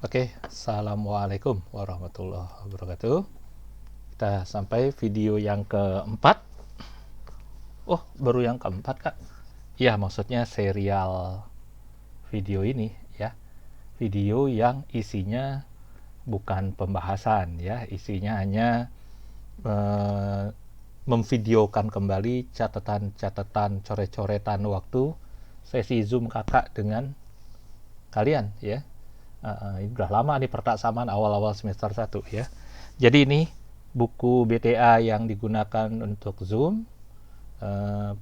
Oke, Assalamualaikum warahmatullahi wabarakatuh. Kita sampai video yang keempat. Oh, baru yang keempat, Kak? Ya, maksudnya serial video ini, ya. Video yang isinya bukan pembahasan, ya. Isinya hanya memvideokan kembali catatan-catatan, coret-coretan waktu sesi Zoom kakak dengan kalian, ya. Ini udah lama nih pertaksaman awal-awal semester 1 ya. Jadi ini buku BTA yang digunakan untuk Zoom.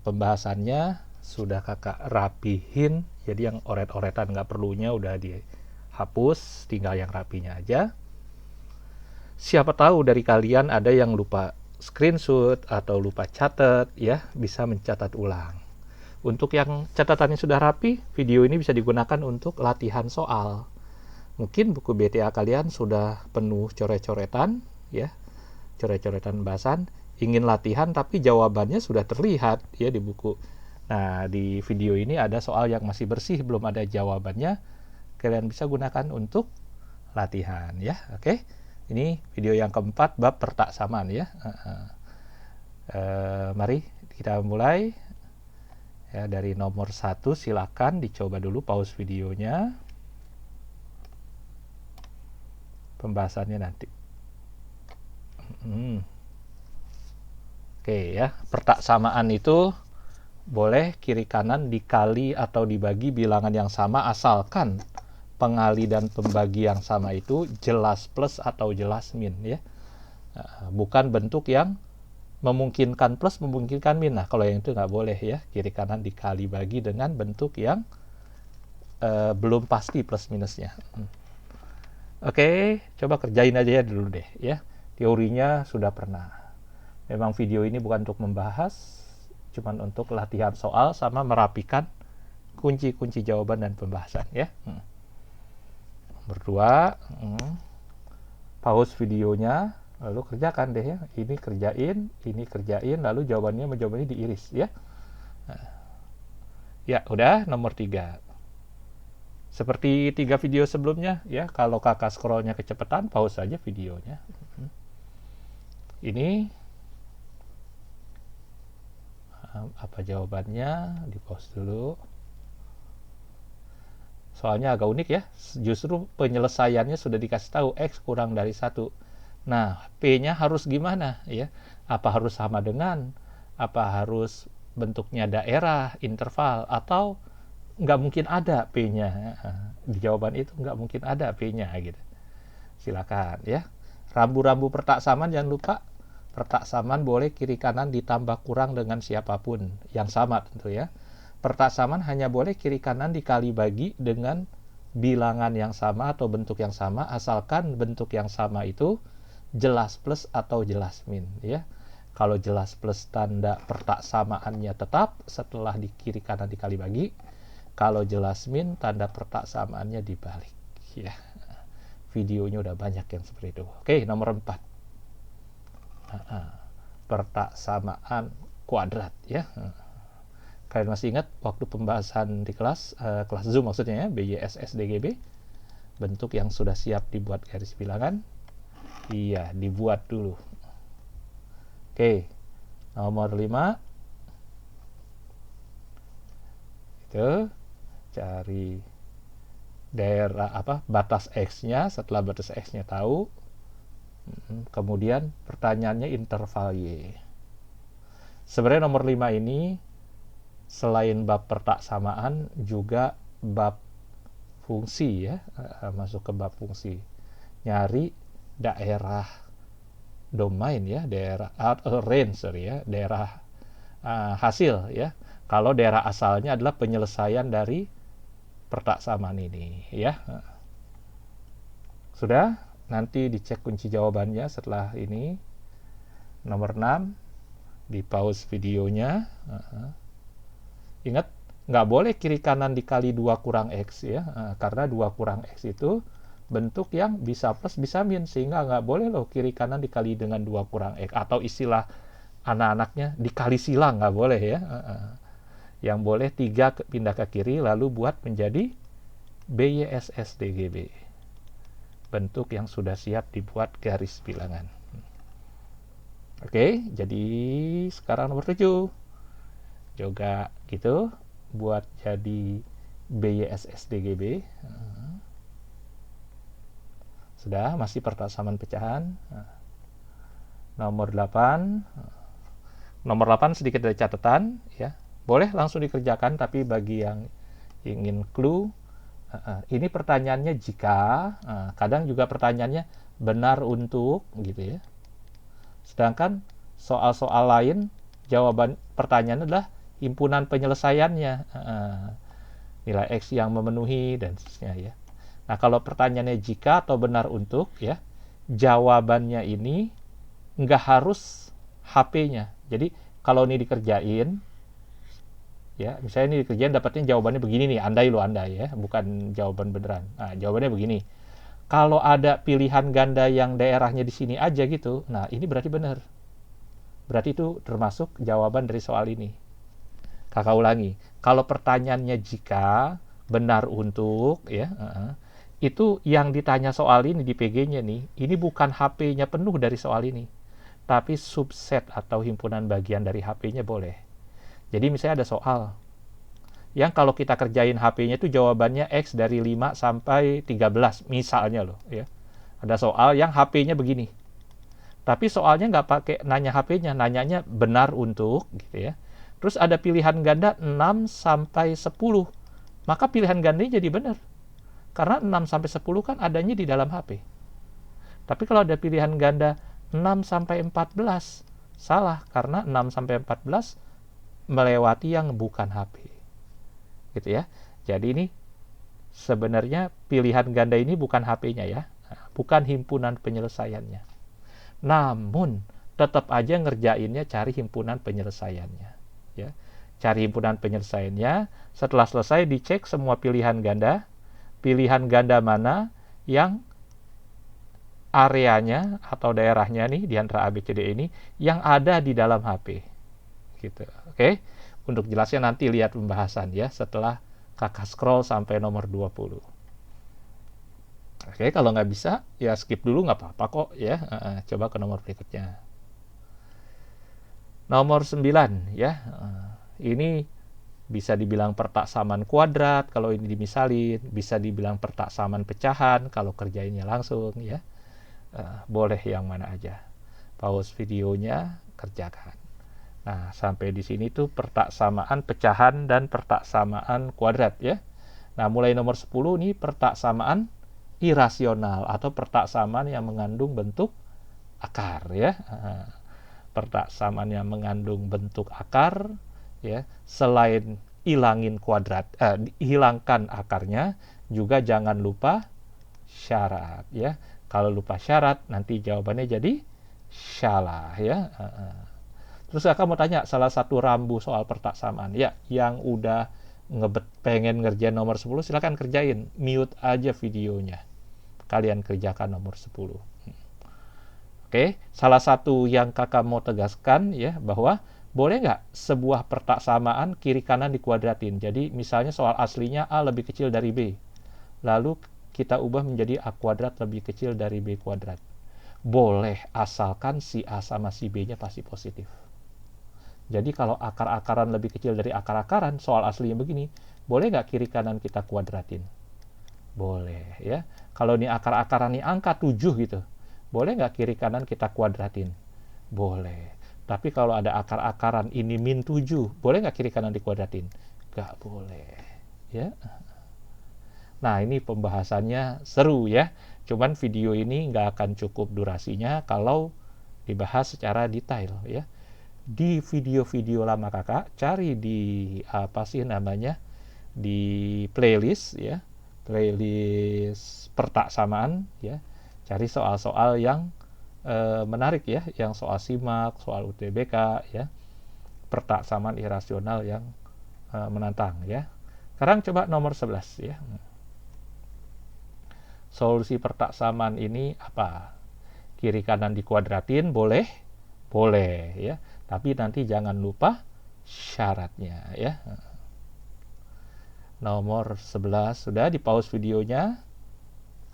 Pembahasannya sudah kakak rapihin. Jadi yang oret-oretan nggak perlunya udah dihapus, tinggal yang rapinya aja. Siapa tahu dari kalian ada yang lupa screenshot atau lupa catat ya, bisa mencatat ulang. Untuk yang catatannya sudah rapi, video ini bisa digunakan untuk latihan soal. Mungkin buku BTA kalian sudah penuh coret-coretan, ya, coret-coretan bahasan, ingin latihan tapi jawabannya sudah terlihat ya di buku. Nah, di video ini ada soal yang masih bersih, belum ada jawabannya, kalian bisa gunakan untuk latihan ya. Oke, ini video yang keempat bab pertaksaman ya. Mari kita mulai ya dari nomor 1. Silakan dicoba dulu pause videonya. Pembahasannya nanti. Oke ya, pertaksamaan itu boleh kiri kanan dikali atau dibagi bilangan yang sama asalkan pengali dan pembagi yang sama itu jelas plus atau jelas min ya. Bukan bentuk yang memungkinkan plus memungkinkan min. Nah, kalau yang itu nggak boleh ya, kiri kanan dikali bagi dengan bentuk yang belum pasti plus minusnya. Oke, coba kerjain aja ya dulu deh ya. Teorinya sudah pernah. Memang video ini bukan untuk membahas, cuman untuk latihan soal sama merapikan kunci-kunci jawaban dan pembahasan ya. Nomor 2, pause videonya, lalu kerjakan deh ya. Ini kerjain, lalu jawabannya diiris ya. Ya, udah. Nomor 3. Seperti 3 video sebelumnya ya, kalau kakak scrollnya kecepatan, pause saja videonya. Ini apa jawabannya, di pause dulu. Soalnya agak unik ya, justru penyelesaiannya sudah dikasih tahu X kurang dari 1. Nah, P-nya harus gimana ya? Apa harus sama dengan, apa harus bentuknya daerah, interval, atau nggak mungkin ada P-nya. Di jawaban itu nggak mungkin ada P-nya gitu. Silakan ya. Rambu-rambu pertaksaman jangan lupa. Pertaksaman boleh kiri kanan ditambah kurang dengan siapapun yang sama tentu ya. Pertaksaman hanya boleh kiri kanan dikali bagi dengan bilangan yang sama atau bentuk yang sama asalkan bentuk yang sama itu jelas plus atau jelas min ya. Kalau jelas plus tanda pertaksamaannya tetap setelah di kiri kanan dikali bagi. Kalau jelas min, tanda pertaksamaannya dibalik. Ya, videonya udah banyak yang seperti itu. Oke, nomor 4. Pertaksamaan kuadrat. Ya, kalian masih ingat waktu pembahasan di kelas Zoom maksudnya ya, BYSSDGB, bentuk yang sudah siap dibuat garis bilangan? Iya, dibuat dulu. Oke, nomor 5. Itu cari daerah batas X-nya. Setelah batas X-nya tahu, kemudian pertanyaannya interval Y. Sebenarnya nomor 5 ini selain bab pertaksamaan juga bab fungsi ya, masuk ke bab fungsi. Nyari daerah domain ya, daerah range ya, daerah hasil ya. Kalau daerah asalnya adalah penyelesaian dari pertaksamaan ini ya. Sudah, nanti dicek kunci jawabannya setelah ini. Nomor 6, di pause videonya. Ingat, nggak boleh kiri kanan dikali 2 kurang X ya, karena 2 kurang X itu bentuk yang bisa plus bisa min, sehingga nggak boleh loh kiri kanan dikali dengan 2 kurang X, atau istilah anak-anaknya dikali silang, nggak boleh ya. Yang boleh 3 pindah ke kiri lalu buat menjadi BYSSDGB. bentuk yang sudah siap dibuat garis bilangan. Oke, jadi sekarang nomor 7 juga gitu, buat jadi BYSSDGB. Sudah, masih pertasaman pecahan. Nomor 8 sedikit dari catatan ya. Boleh langsung dikerjakan, tapi bagi yang ingin clue, ini pertanyaannya jika, kadang juga pertanyaannya benar untuk gitu ya. Sedangkan soal-soal lain jawaban pertanyaannya adalah himpunan penyelesaiannya, nilai X yang memenuhi dan seterusnya ya. Nah, kalau pertanyaannya jika atau benar untuk ya, jawabannya ini nggak harus HP-nya. Jadi kalau ini dikerjain ya, misalnya ini dikerjain dapatnya jawabannya begini nih, andai ya, bukan jawaban beneran. Nah, jawabannya begini. Kalau ada pilihan ganda yang daerahnya di sini aja gitu, nah ini berarti benar. Berarti itu termasuk jawaban dari soal ini. Kakak ulangi. Kalau pertanyaannya jika, benar untuk, ya, itu yang ditanya soal ini di PG-nya nih, ini bukan HP-nya penuh dari soal ini, tapi subset atau himpunan bagian dari HP-nya boleh. Jadi misalnya ada soal yang kalau kita kerjain HP-nya itu jawabannya X dari 5 sampai 13 misalnya loh ya. Ada soal yang HP-nya begini. Tapi soalnya nggak pakai nanya HP-nya, nanyanya benar untuk gitu ya. Terus ada pilihan ganda 6 sampai 10. Maka pilihan gandanya jadi benar. Karena 6 sampai 10 kan adanya di dalam HP. Tapi kalau ada pilihan ganda 6 sampai 14, salah karena 6 sampai 14 melewati yang bukan HP. Gitu ya. Jadi ini sebenarnya pilihan ganda ini bukan HP-nya ya, bukan himpunan penyelesaiannya. Namun tetap aja ngerjainnya cari himpunan penyelesaiannya ya. Cari himpunan penyelesaiannya, setelah selesai dicek semua pilihan ganda mana yang areanya atau daerahnya nih di antara ABCD ini yang ada di dalam HP gitu. Oke. Untuk jelasnya nanti lihat pembahasan ya setelah kakak scroll sampai nomor 20. Oke, kalau nggak bisa ya skip dulu nggak apa-apa kok ya. Coba ke nomor berikutnya. Nomor 9 ya. Ini bisa dibilang pertaksaman kuadrat kalau ini dimisalin, bisa dibilang pertaksaman pecahan kalau kerjainnya langsung ya. Boleh yang mana aja. Pause videonya, kerjakan. Nah, sampai di sini tuh pertaksamaan pecahan dan pertaksamaan kuadrat ya. Nah, mulai nomor 10 nih pertaksamaan irasional atau pertaksamaan yang mengandung bentuk akar ya. Pertaksamaan yang mengandung bentuk akar ya, selain hilangin kuadrat, hilangkan akarnya, juga jangan lupa syarat ya. Kalau lupa syarat nanti jawabannya jadi salah ya. Terus kakak mau tanya salah satu rambu soal pertaksamaan ya, yang udah pengen ngerjain nomor 10 silakan kerjain, mute aja videonya, kalian kerjakan nomor 10. Oke, salah satu yang kakak mau tegaskan ya, bahwa boleh nggak sebuah pertaksamaan kiri kanan dikuadratin. Jadi misalnya soal aslinya A lebih kecil dari B, lalu kita ubah menjadi A kuadrat lebih kecil dari B kuadrat. Boleh, asalkan si A sama si B nya pasti positif. Jadi kalau akar-akaran lebih kecil dari akar-akaran, soal aslinya begini, boleh nggak kiri kanan kita kuadratin? Boleh ya. Kalau ini akar-akaran ini angka 7 gitu, boleh nggak kiri kanan kita kuadratin? Boleh. Tapi kalau ada akar-akaran ini min 7, boleh nggak kiri kanan dikuadratin? Nggak boleh ya. Nah, ini pembahasannya seru ya. Cuman video ini nggak akan cukup durasinya kalau dibahas secara detail ya. Di video-video lama kakak, cari di apa sih namanya, di playlist ya, playlist pertaksamaan ya, cari soal-soal yang menarik ya, yang soal SIMAK, soal UTBK ya, pertaksamaan irasional yang menantang ya. Sekarang coba nomor 11 ya. Solusi pertaksamaan ini apa? Kiri kanan dikuadratin boleh? Boleh ya. Tapi nanti jangan lupa syaratnya ya. Nomor 11 sudah di pause videonya,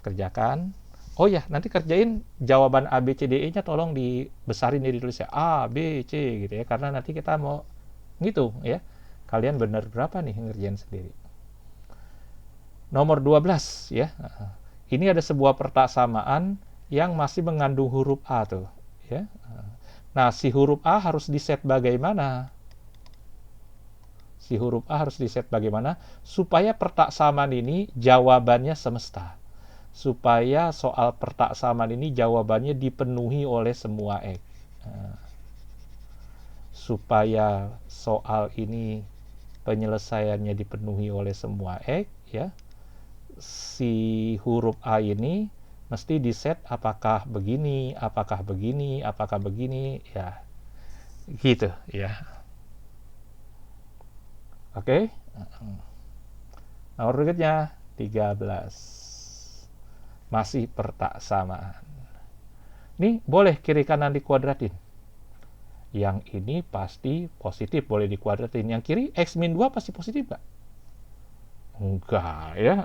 kerjakan. Oh ya, nanti kerjain jawaban A, B, C, D, E-nya tolong dibesarin ya, ditulis ya A, B, C gitu ya. Karena nanti kita mau ngitung ya. Kalian benar berapa nih ngerjain sendiri. Nomor 12 ya. Ini ada sebuah pertaksamaan yang masih mengandung huruf A tuh ya. Nah, si huruf A harus diset bagaimana? Si huruf A harus diset bagaimana supaya pertaksamaan ini jawabannya semesta. Supaya soal pertaksamaan ini jawabannya dipenuhi oleh semua X. Supaya soal ini penyelesaiannya dipenuhi oleh semua X ya. Si huruf A ini mesti diset apakah begini, apakah begini, apakah begini ya. Gitu ya. Oke. Nomor berikutnya 13. Masih pertaksamaan. Nih boleh kiri kanan dikuadratin. Yang ini pasti positif, boleh dikuadratin. Yang kiri X-2 pasti positif nggak? Enggak ya,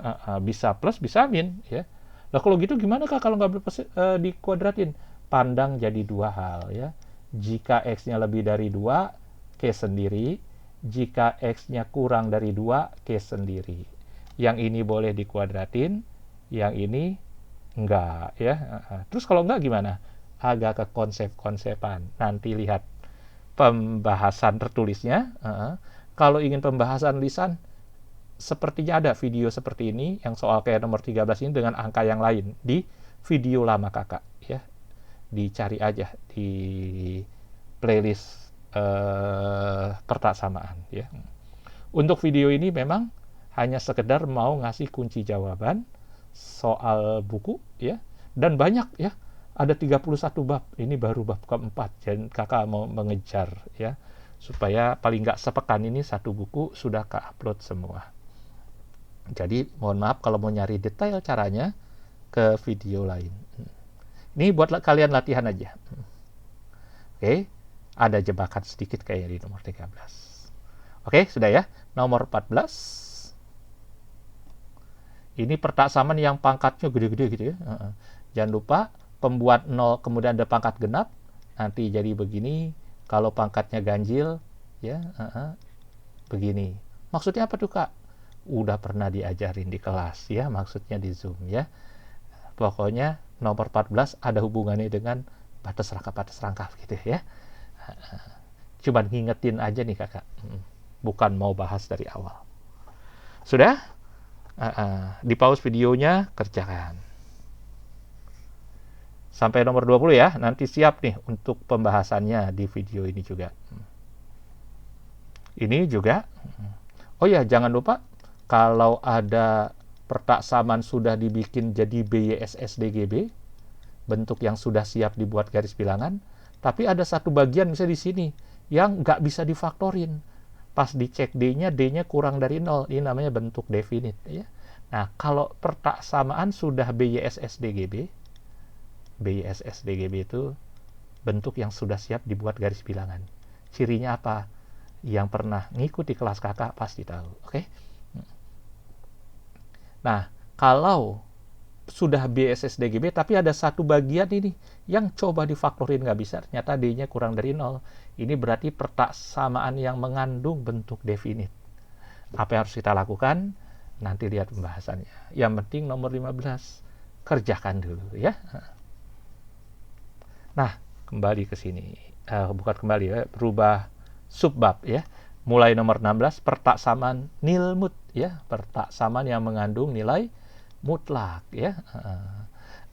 bisa plus bisa min ya. Nah kalau gitu gimana Kak kalau nggak dikuadratin? Pandang jadi dua hal ya. Jika X-nya lebih dari 2, case sendiri. Jika X-nya kurang dari 2, case sendiri. Yang ini boleh dikuadratin, yang ini enggak ya. Terus kalau enggak gimana? Agak ke konsep-konsepan. Nanti lihat pembahasan tertulisnya. Kalau ingin pembahasan lisan, sepertinya ada video seperti ini yang soal kayak nomor 13 ini dengan angka yang lain di video lama kakak ya. Dicari aja di playlist pertaksamaan ya. Untuk video ini memang hanya sekedar mau ngasih kunci jawaban soal buku ya, dan banyak ya, ada 31 bab, ini baru bab keempat, dan kakak mau mengejar ya, supaya paling nggak sepekan ini satu buku sudah ke-upload semua. Jadi mohon maaf kalau mau nyari detail caranya ke video lain. Ini buat kalian latihan aja. Oke, ada jebakan sedikit kayak di nomor 13. Oke, sudah ya. Nomor 14. Ini pertaksamaan yang pangkatnya gede-gede gitu ya. Jangan lupa pembuat 0 kemudian ada pangkat genap, nanti jadi begini. Kalau pangkatnya ganjil ya, begini. Maksudnya apa tuh Kak? Udah pernah diajarin di kelas ya, maksudnya di Zoom ya. Pokoknya nomor 14 ada hubungannya dengan batas rangkap gitu ya. Cuman ngingetin aja nih kakak, bukan mau bahas dari awal. Sudah? Di pause videonya, kerjakan. Sampai nomor 20 ya, nanti siap nih untuk pembahasannya di video ini juga. Ini juga. Oh ya, jangan lupa kalau ada pertaksamaan sudah dibikin jadi BYSSDGB, bentuk yang sudah siap dibuat garis bilangan, tapi ada satu bagian misalnya di sini yang nggak bisa difaktorin. Pas dicek D-nya kurang dari 0. Ini namanya bentuk definite ya. Nah, kalau pertaksamaan sudah BYSSDGB itu bentuk yang sudah siap dibuat garis bilangan. Cirinya apa? Yang pernah ngikuti kelas kakak pasti tahu. Oke? Nah, kalau sudah BSSDGB tapi ada satu bagian ini yang coba difaktorin nggak bisa, ternyata D-nya kurang dari 0. Ini berarti pertaksamaan yang mengandung bentuk definite. Apa yang harus kita lakukan? Nanti lihat pembahasannya. Yang penting nomor 15 kerjakan dulu ya. Nah, kembali ke sini. Bukan kembali ya, berubah subbab ya. Mulai nomor 16 pertaksamaan nilmut ya, pertaksamaan yang mengandung nilai mutlak ya.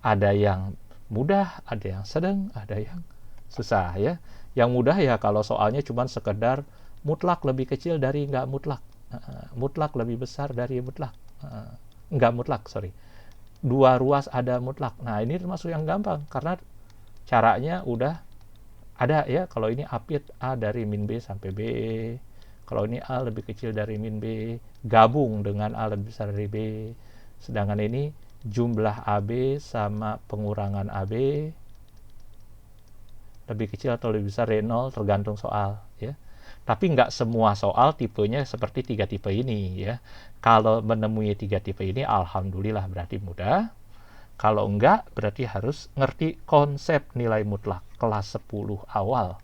Ada yang mudah, ada yang sedang, ada yang susah ya. Yang mudah ya kalau soalnya cuma sekedar mutlak lebih kecil dari nggak mutlak, mutlak lebih besar dari mutlak, nggak mutlak sorry, 2 ruas ada mutlak. Nah ini termasuk yang gampang karena caranya udah ada ya. Kalau ini apit A dari min B sampai B, kalau ini A lebih kecil dari min B gabung dengan A lebih besar dari B, sedangkan ini jumlah AB sama pengurangan AB lebih kecil atau lebih besar dari 0 tergantung soal ya. Tapi nggak semua soal tipenya seperti 3 tipe ini ya. Kalau menemui 3 tipe ini alhamdulillah berarti mudah. Kalau enggak, berarti harus ngerti konsep nilai mutlak kelas 10 awal.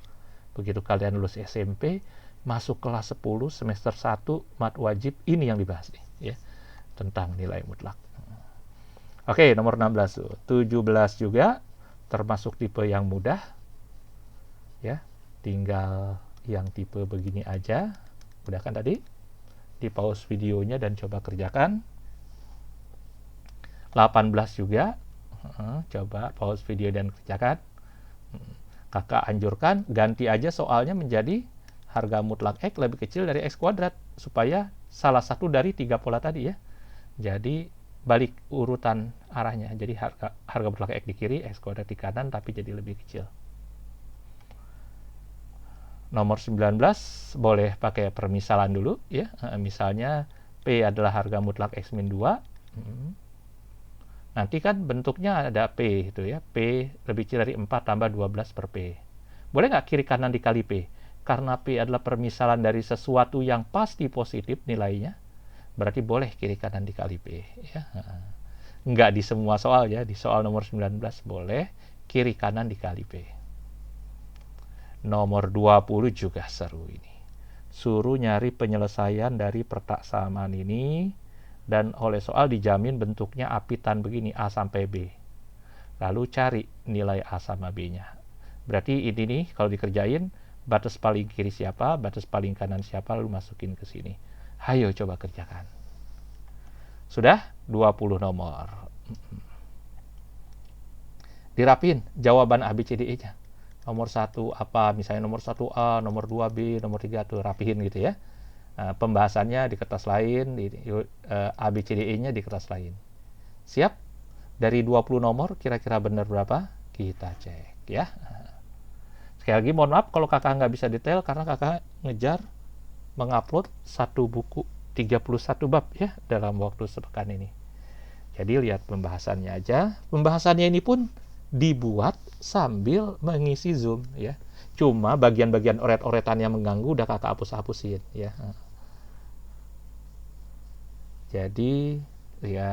Begitu kalian lulus SMP, masuk kelas 10 semester 1 mat wajib, ini yang dibahas nih ya, tentang nilai mutlak. Oke, nomor 16 tuh. 17 juga termasuk tipe yang mudah. Ya, tinggal yang tipe begini aja. Udah kan tadi? Di pause videonya dan coba kerjakan. 18 juga. Coba pause video dan kerjakan. Kakak anjurkan ganti aja soalnya menjadi harga mutlak X lebih kecil dari X kuadrat, supaya salah satu dari 3 pola tadi ya. Jadi balik urutan arahnya. Jadi harga mutlak X di kiri, X kuadrat di kanan, tapi jadi lebih kecil. Nomor 19 boleh pakai permisalan dulu ya. Misalnya P adalah harga mutlak X min 2. Nanti kan bentuknya ada P itu ya. P lebih kecil dari 4 tambah 12 per P. Boleh nggak kiri kanan dikali P? Karena P adalah permisalan dari sesuatu yang pasti positif nilainya, berarti boleh kiri kanan dikali P ya. Nggak di semua soal ya. Di soal nomor 19 boleh kiri kanan dikali P. Nomor 20 juga seru ini. Suruh nyari penyelesaian dari persamaan ini, dan oleh soal dijamin bentuknya apitan begini, A sampai B. Lalu cari nilai A sama B-nya. Berarti ini nih, kalau dikerjain, batas paling kiri siapa, batas paling kanan siapa, lalu masukin ke sini. Ayo coba kerjakan. Sudah? 20 nomor. Dirapin jawaban A, B, C, D, E-nya. Nomor 1 apa, misalnya nomor 1A, nomor 2B, nomor 3, tuh rapihin gitu ya. Pembahasannya di kertas lain, A, B, C, D, E-nya di kertas lain. Siap? Dari 20 nomor, kira-kira benar berapa? Kita cek ya. Sekali lagi mohon maaf kalau kakak nggak bisa detail, karena kakak ngejar mengupload satu buku 31 bab ya dalam waktu sepekan ini. Jadi lihat pembahasannya aja. Pembahasannya ini pun dibuat sambil mengisi Zoom ya. Cuma bagian-bagian oret-oretan yang mengganggu udah kakak hapus-hapusin ya. Jadi ya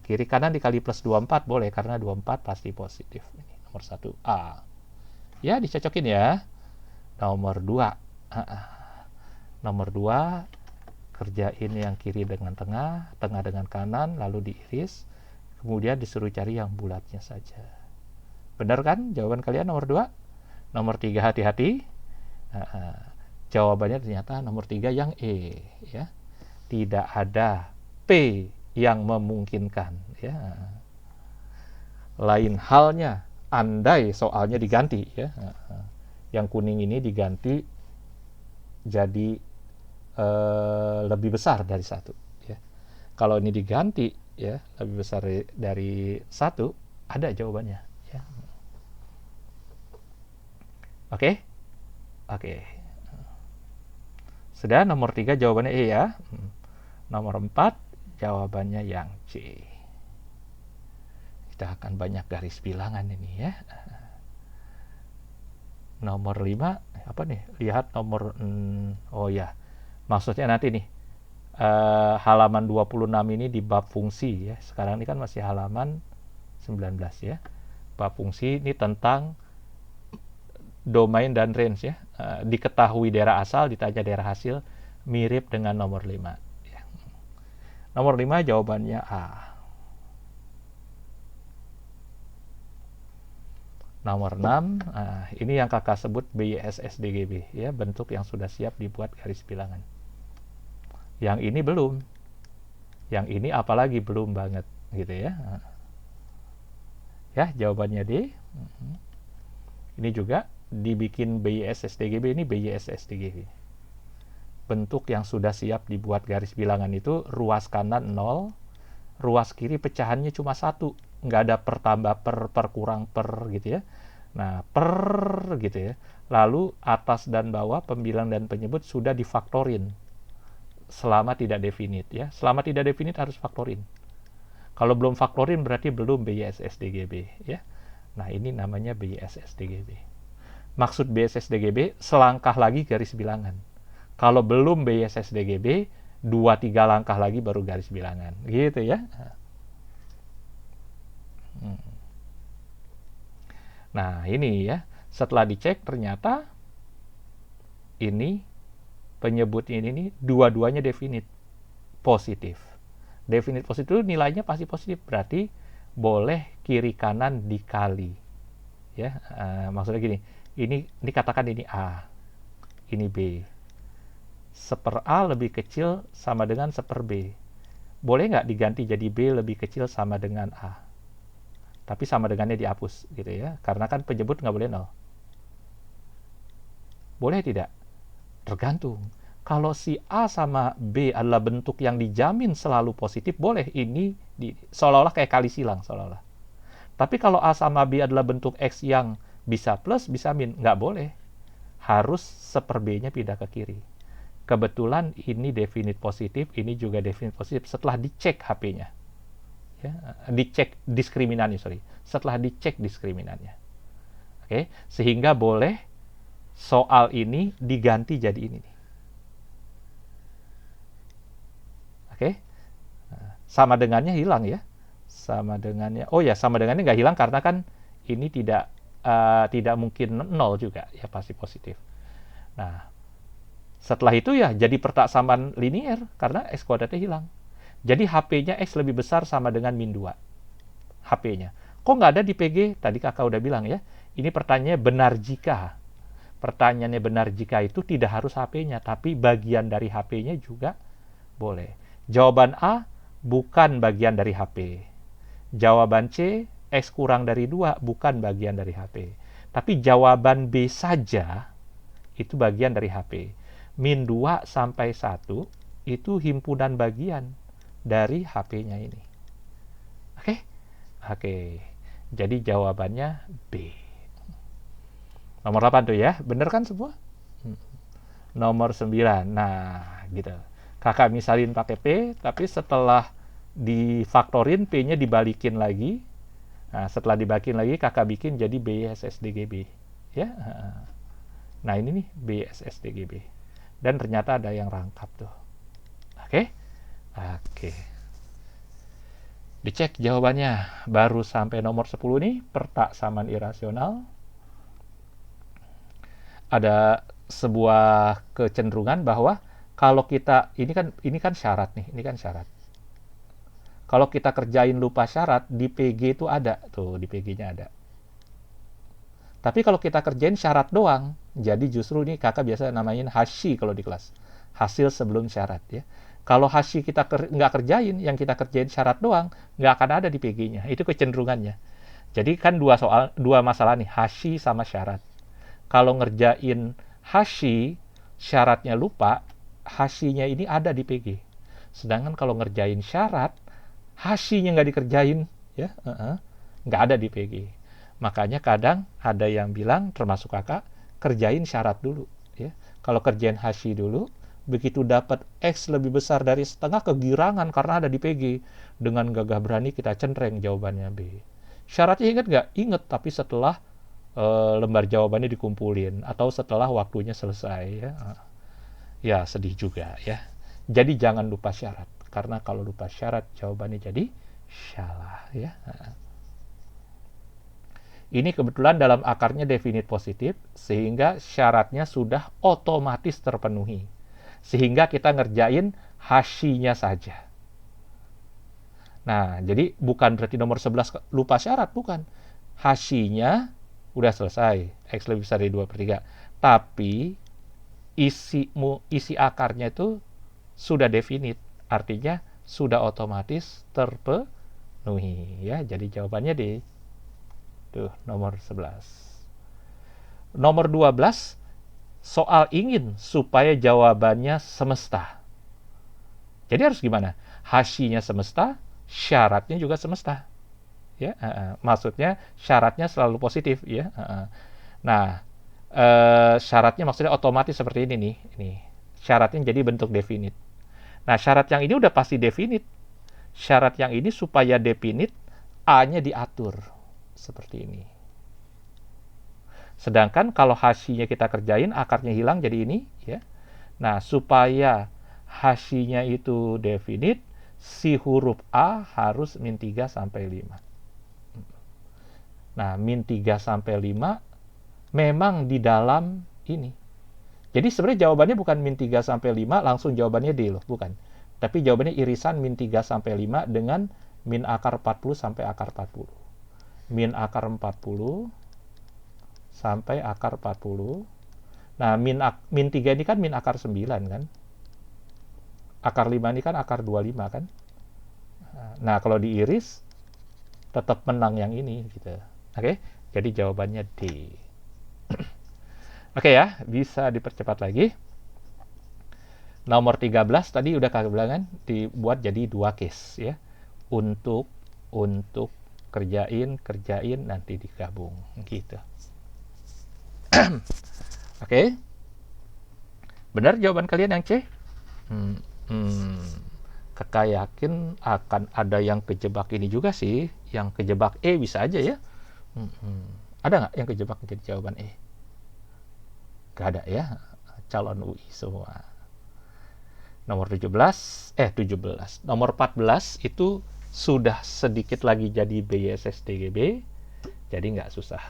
kiri kanan dikali plus 24 boleh, karena 24 pasti positif. Ini nomor 1A. Ya dicocokin ya. Nomor 2. Nomor 2 kerjain yang kiri dengan tengah, tengah dengan kanan, lalu diiris. Kemudian disuruh cari yang bulatnya saja. Benar kan jawaban kalian nomor 2? Nomor 3 hati-hati. Jawabannya ternyata nomor 3 yang E ya. Tidak ada P yang memungkinkan ya. Lain halnya andai soalnya diganti ya. Yang kuning ini diganti jadi lebih besar dari 1 ya. Kalau ini diganti ya lebih besar dari 1, ada jawabannya ya. Oke. Sudah, nomor 3 jawabannya E ya. Nomor 4 jawabannya yang C. Kita akan banyak garis bilangan ini ya. Nomor 5 apa nih? Lihat nomor oh ya. Maksudnya nanti nih halaman 26 ini di bab fungsi ya. Sekarang ini kan masih halaman 19 ya. Bab fungsi ini tentang domain dan range ya. Diketahui daerah asal, ditanya daerah hasil, mirip dengan nomor 5 ya. Nomor 5 jawabannya A. Nomor 6, ini yang kakak sebut BYSSDGB ya, bentuk yang sudah siap dibuat garis bilangan. Yang ini belum. Yang ini apalagi belum banget gitu ya. Ya, jawabannya D. Ini juga dibikin BYSSDGB, ini BYSSDGB. Bentuk yang sudah siap dibuat garis bilangan itu ruas kanan 0, ruas kiri pecahannya cuma 1. Nggak ada per tambah per kurang per gitu ya. Nah, per gitu ya. Lalu atas dan bawah pembilang dan penyebut sudah difaktorin selama tidak definite ya. Selama tidak definite harus faktorin. Kalau belum faktorin berarti belum BYSSDGB ya. Nah, ini namanya BYSSDGB. Maksud BYSSDGB selangkah lagi garis bilangan. Kalau belum BYSSDGB 2-3 langkah lagi baru garis bilangan gitu ya. Nah, ini ya, setelah dicek ternyata ini penyebutnya ini dua-duanya definite positif. Definite positif itu nilainya pasti positif, berarti boleh kiri kanan dikali. Ya, maksudnya gini, ini katakan ini A, ini B. Seper A lebih kecil sama dengan seper B. Boleh nggak diganti jadi B lebih kecil sama dengan A? Tapi sama dengannya dihapus gitu ya, karena kan penyebut nggak boleh nol. Boleh tidak? Tergantung. Kalau si A sama B adalah bentuk yang dijamin selalu positif, boleh. Ini seolah-olah kayak kali silang, seolah-olah. Tapi kalau A sama B adalah bentuk X yang bisa plus, bisa min, nggak boleh. Harus seper B-nya pindah ke kiri. Kebetulan ini definite positif, ini juga definite positif setelah dicek HP-nya. Ya, dicek diskriminannya, setelah dicek diskriminannya. Oke, sehingga boleh soal ini diganti jadi ini nih. Oke, sama dengannya hilang ya, sama dengannya, oh ya, sama dengannya nggak hilang karena kan ini tidak mungkin nol juga ya, pasti positif. Nah, setelah itu ya jadi pertaksamaan linier karena X kuadratnya hilang. Jadi HP-nya X lebih besar sama dengan min 2. HP-nya. Kok nggak ada di PG? Tadi kakak udah bilang ya. Ini pertanyaannya benar jika. Pertanyaannya benar jika itu tidak harus HP-nya, tapi bagian dari HP-nya juga boleh. Jawaban A, bukan bagian dari HP. Jawaban C, X kurang dari 2, bukan bagian dari HP. Tapi jawaban B saja, itu bagian dari HP. Min 2 sampai 1, itu himpunan bagian dari HP-nya ini. Oke? Oke. Jadi jawabannya B. Nomor 8 tuh ya. Bener kan semua? Nomor 9. Nah, gitu. Kakak misalin pakai P, tapi setelah difaktorin, P-nya dibalikin lagi. Nah, setelah dibalikin lagi, kakak bikin jadi BSSDGB. Ya. Nah, ini nih BSSDGB. Dan ternyata ada yang rangkap tuh. Oke? Oke. Dicek jawabannya. Baru sampai nomor 10 nih, pertaksamaan irasional. Ada sebuah kecenderungan bahwa kalau kita ini kan syarat nih, ini kan syarat. Kalau kita kerjain lupa syarat di PG itu ada tuh, di PG-nya ada. Tapi kalau kita kerjain syarat doang, jadi justru nih kakak biasa namain hashi kalau di kelas, hasil sebelum syarat ya. Kalau hashi kita nggak kerjain, yang kita kerjain syarat doang, nggak akan ada di PG-nya. Itu kecenderungannya. Jadi kan dua masalah nih, hashi sama syarat. Kalau ngerjain hashi, syaratnya lupa, hashinya ini ada di PG. Sedangkan kalau ngerjain syarat, hashinya nggak dikerjain, ya, nggak ada di PG. Makanya kadang ada yang bilang, termasuk kakak, kerjain syarat dulu. Ya. Kalau kerjain hashi dulu, begitu dapat X lebih besar dari setengah, kegirangan karena ada di PG. Dengan gagah berani kita centreng jawabannya B. Syaratnya ingat nggak? Ingat, tapi setelah lembar jawabannya dikumpulin atau setelah waktunya selesai ya. Ya sedih juga ya. Jadi jangan lupa syarat, karena kalau lupa syarat jawabannya jadi salah ya. Ini kebetulan dalam akarnya definite positif, sehingga syaratnya sudah otomatis terpenuhi. Sehingga kita ngerjain hashinya saja. Nah, jadi bukan berarti nomor 11 lupa syarat, bukan. Hashinya udah selesai, X lebih besar dari 2/3. Tapi isi akarnya itu sudah definite, artinya sudah otomatis terpenuhi ya. Jadi jawabannya D. Tuh, nomor 11. Nomor 12, soal ingin supaya jawabannya semesta. Jadi harus gimana? Hashinya semesta, syaratnya juga semesta. Ya, maksudnya syaratnya selalu positif ya. Nah, syaratnya maksudnya otomatis seperti ini nih. Ini syaratnya jadi bentuk definite. Nah, syarat yang ini udah pasti definite. Syarat yang ini supaya definite, A-nya diatur seperti ini. Sedangkan kalau hashinya kita kerjain, akarnya hilang jadi ini ya. Nah, supaya hashinya itu definite, si huruf A harus min 3 sampai 5. Nah, min 3 sampai 5 memang di dalam ini. Jadi sebenarnya jawabannya bukan min 3 sampai 5 langsung jawabannya D loh, bukan. Tapi jawabannya irisan min 3 sampai 5 dengan min akar 40 sampai akar 40. Min akar 40 sampai akar 40. Nah, min 3 ini kan min akar 9 kan. Akar 5 ini kan akar 25 kan. Nah, kalau diiris tetap menang yang ini gitu. Oke, jadi jawabannya D. Oke ya, bisa dipercepat lagi. Nomor 13 tadi udah kakak bilang kan, dibuat jadi 2 case ya. Untuk kerjain nanti digabung gitu. Oke. Benar jawaban kalian yang C? Kakak yakin akan ada yang kejebak ini juga sih. Yang kejebak E bisa aja ya. Ada nggak yang kejebak jadi jawaban E? Gak ada ya, calon UI semua. Nomor 17. Nomor 14 itu sudah sedikit lagi jadi BYSSTGB, jadi nggak susah.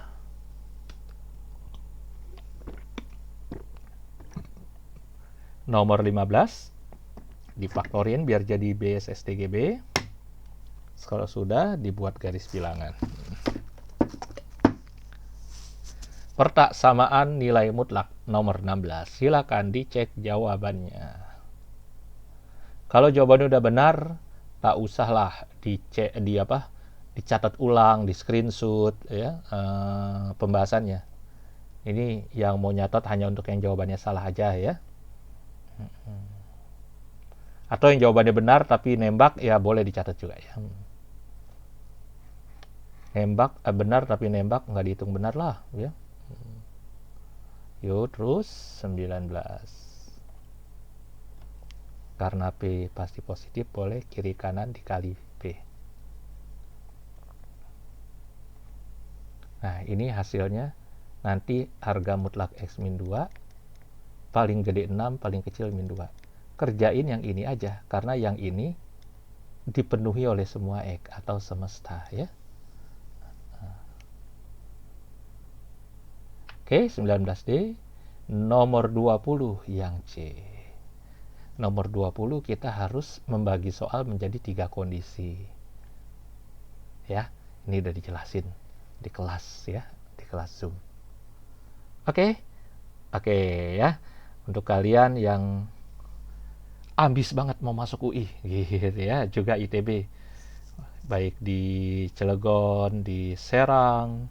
Nomor 15 difaktorin biar jadi BYSSTGB. Kalau sudah, dibuat garis bilangan. Persamaan nilai mutlak nomor 16. Silakan dicek jawabannya. Kalau jawabannya udah benar, tak usahlah dicatat ulang, di screenshot ya pembahasannya. Ini yang mau nyatat hanya untuk yang jawabannya salah aja ya. Atau yang jawabannya benar tapi nembak ya boleh dicatat juga ya. Nembak benar tapi nembak nggak dihitung benar lah ya. Yuk terus 19. Karena P pasti positif, boleh kiri kanan dikali P. Nah, ini hasilnya nanti harga mutlak X min 2, paling gede 6, paling kecil min 2. Kerjain yang ini aja, karena yang ini dipenuhi oleh semua X atau semesta ya. Oke, 19D. Nomor 20 yang C. Nomor 20 kita harus membagi soal menjadi 3 kondisi. Ya, ini udah dijelasin di kelas ya, di kelas Zoom. Oke ya. Untuk kalian yang ambis banget mau masuk UI gitu ya, juga ITB. Baik di Cilegon, di Serang,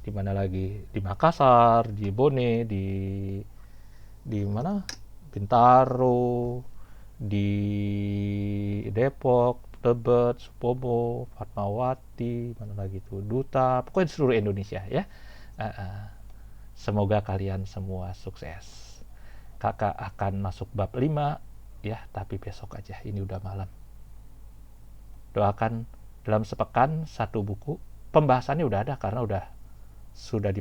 di mana lagi? Di Makassar, di Bone, di mana? Bintaro, di Depok, Tebet, Supomo, Fatmawati, mana lagi tuh, Duta, pokoknya di seluruh Indonesia ya. Semoga kalian semua sukses. Kakak akan masuk bab 5 ya, tapi besok aja, ini udah malam. Doakan dalam sepekan 1 buku. Pembahasannya udah ada karena sudah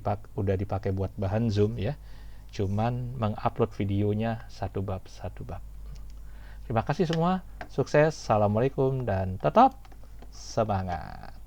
dipakai buat bahan Zoom ya. Cuman mengupload videonya 1 bab. Terima kasih semua, sukses, assalamualaikum, dan tetap semangat.